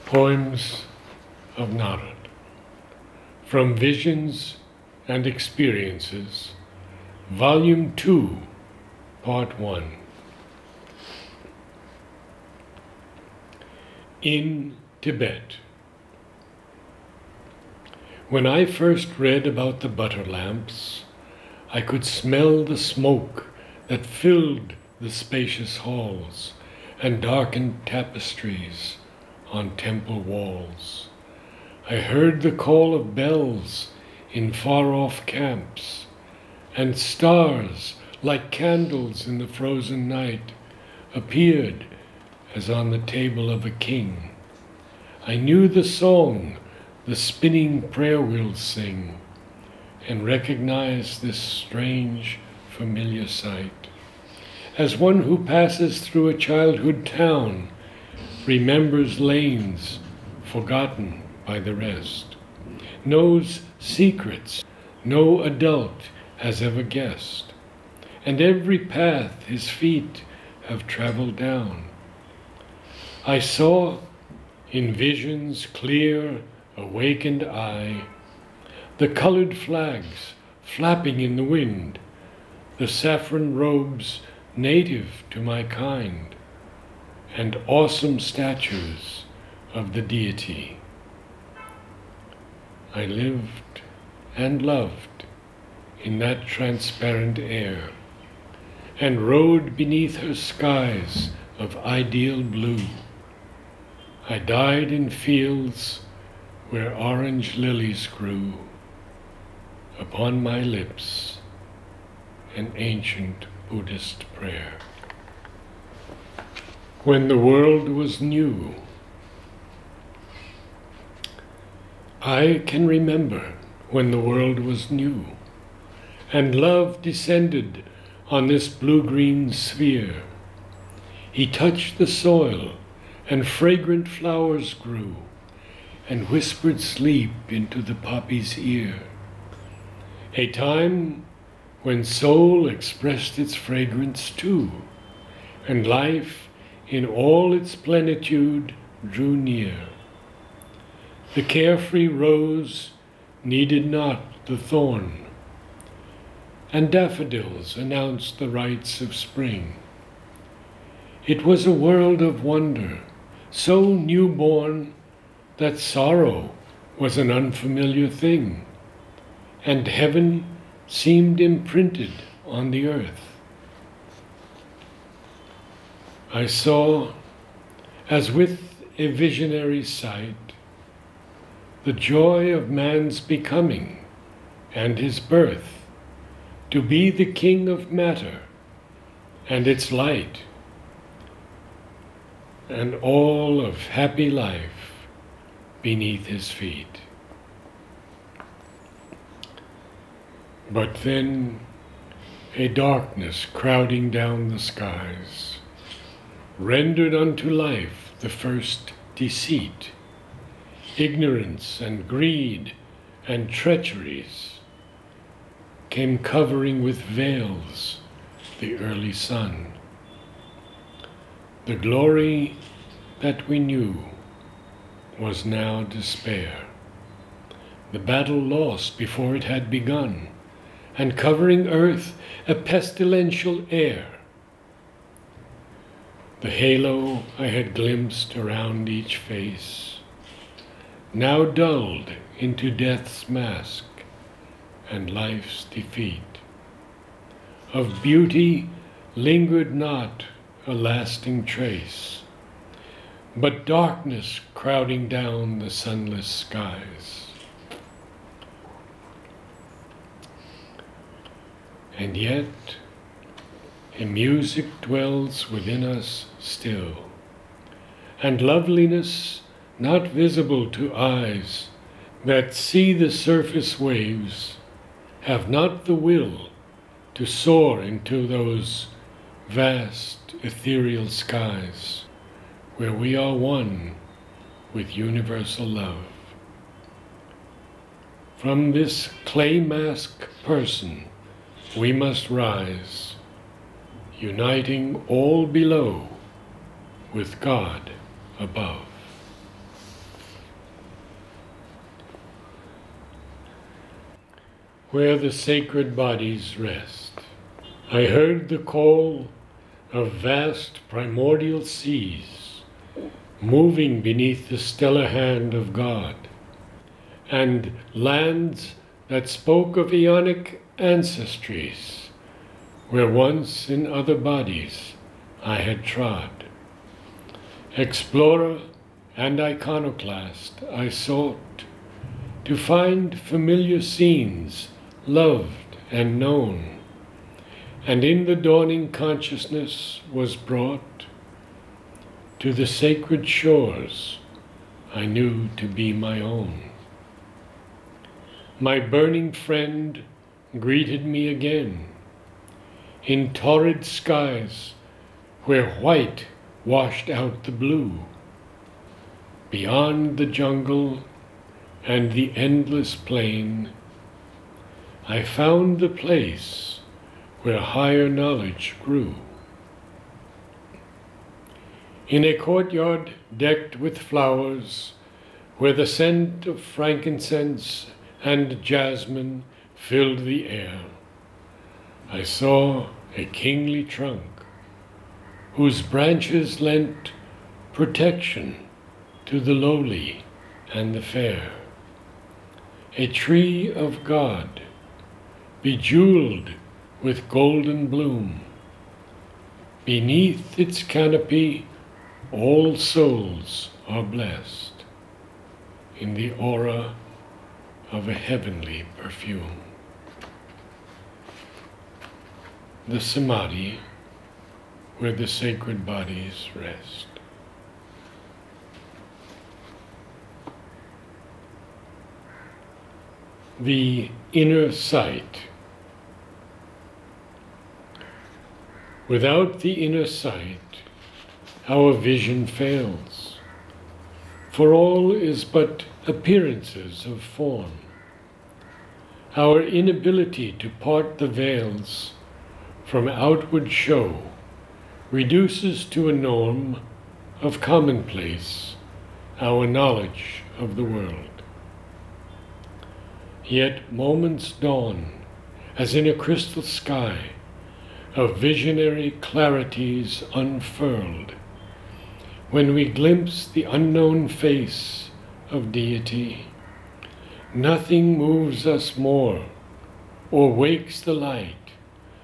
Poems of Narad, from Visions and Experiences, Volume 2, Part 1. In Tibet. When I first read about the butter lamps, I could smell the smoke that filled the spacious halls and darkened tapestries on temple walls. I heard the call of bells in far-off camps, and stars like candles in the frozen night appeared as on the table of a king. I knew the song the spinning prayer wheels sing, and recognized this strange, familiar sight. As one who passes through a childhood town, remembers lanes forgotten by the rest, knows secrets no adult has ever guessed, and every path his feet have traveled down. I saw in vision's clear, awakened eye the colored flags flapping in the wind, the saffron robes native to my kind, and awesome statues of the deity. I lived and loved in that transparent air, and rode beneath her skies of ideal blue. I died in fields where orange lilies grew, upon my lips an ancient Buddhist prayer. When the world was new, I can remember when the world was new, and love descended on this blue-green sphere. He touched the soil, and fragrant flowers grew, and whispered sleep into the poppy's ear. A time when soul expressed its fragrance too, and life in all its plenitude drew near. The carefree rose needed not the thorn, and daffodils announced the rites of spring. It was a world of wonder, so newborn that sorrow was an unfamiliar thing, and heaven seemed imprinted on the earth. I saw, as with a visionary sight, the joy of man's becoming and his birth, to be the king of matter and its light, and all of happy life beneath his feet. But then a darkness crowding down the skies rendered unto life the first deceit. Ignorance and greed and treacheries came covering with veils the early sun. The glory that we knew was now despair, the battle lost before it had begun, and covering earth a pestilential air. The halo I had glimpsed around each face, now dulled into death's mask and life's defeat. Of beauty lingered not a lasting trace, but darkness crowding down the sunless skies. And yet a music dwells within us still, and loveliness not visible to eyes that see the surface waves have not the will to soar into those vast ethereal skies where we are one with universal love. From this clay mask person we must rise, uniting all below with God above. where the sacred bodies rest. I heard the call of vast primordial seas moving beneath the stellar hand of God, and lands that spoke of aeonic ancestries, where once in other bodies I had trod. Explorer and iconoclast, I sought to find familiar scenes loved and known, and in the dawning consciousness was brought to the sacred shores I knew to be my own. My burning friend greeted me again in torrid skies where white washed out the blue. Beyond the jungle and the endless plain, I found the place where higher knowledge grew. In a courtyard decked with flowers, where the scent of frankincense and jasmine filled the air, I saw a kingly trunk whose branches lent protection to the lowly and the fair. A tree of God, bejeweled with golden bloom. Beneath its canopy, all souls are blessed in the aura of a heavenly perfume. The Samadhi, where the sacred bodies rest. The inner sight. Without the inner sight, our vision fails, for all is but appearances of form. Our inability to part the veils from outward show reduces to a norm of commonplace our knowledge of the world. Yet moments dawn, as in a crystal sky, of visionary clarities unfurled, when we glimpse the unknown face of deity. Nothing moves us more or wakes the light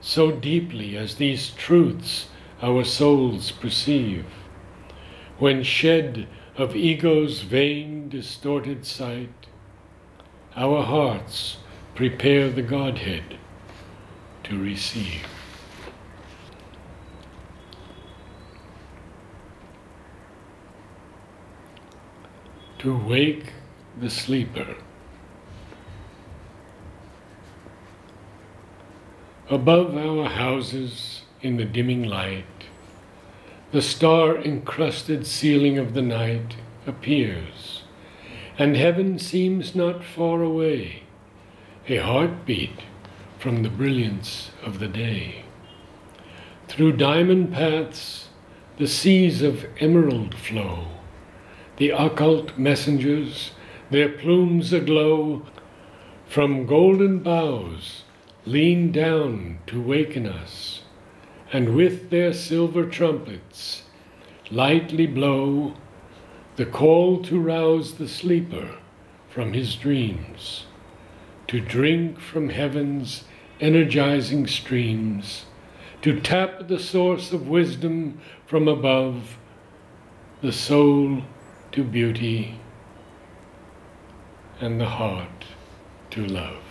so deeply as these truths our souls perceive, when shed of ego's vain, distorted sight, our hearts prepare the Godhead to receive. To wake the sleeper. Above our houses in the dimming light, the star-encrusted ceiling of the night appears, and heaven seems not far away, a heartbeat from the brilliance of the day. Through diamond paths, the seas of emerald flow, the occult messengers, their plumes aglow, from golden boughs lean down to waken us, and with their silver trumpets lightly blow the call to rouse the sleeper from his dreams, to drink from heaven's energizing streams, to tap the source of wisdom from above, the soul to beauty, and the heart to love.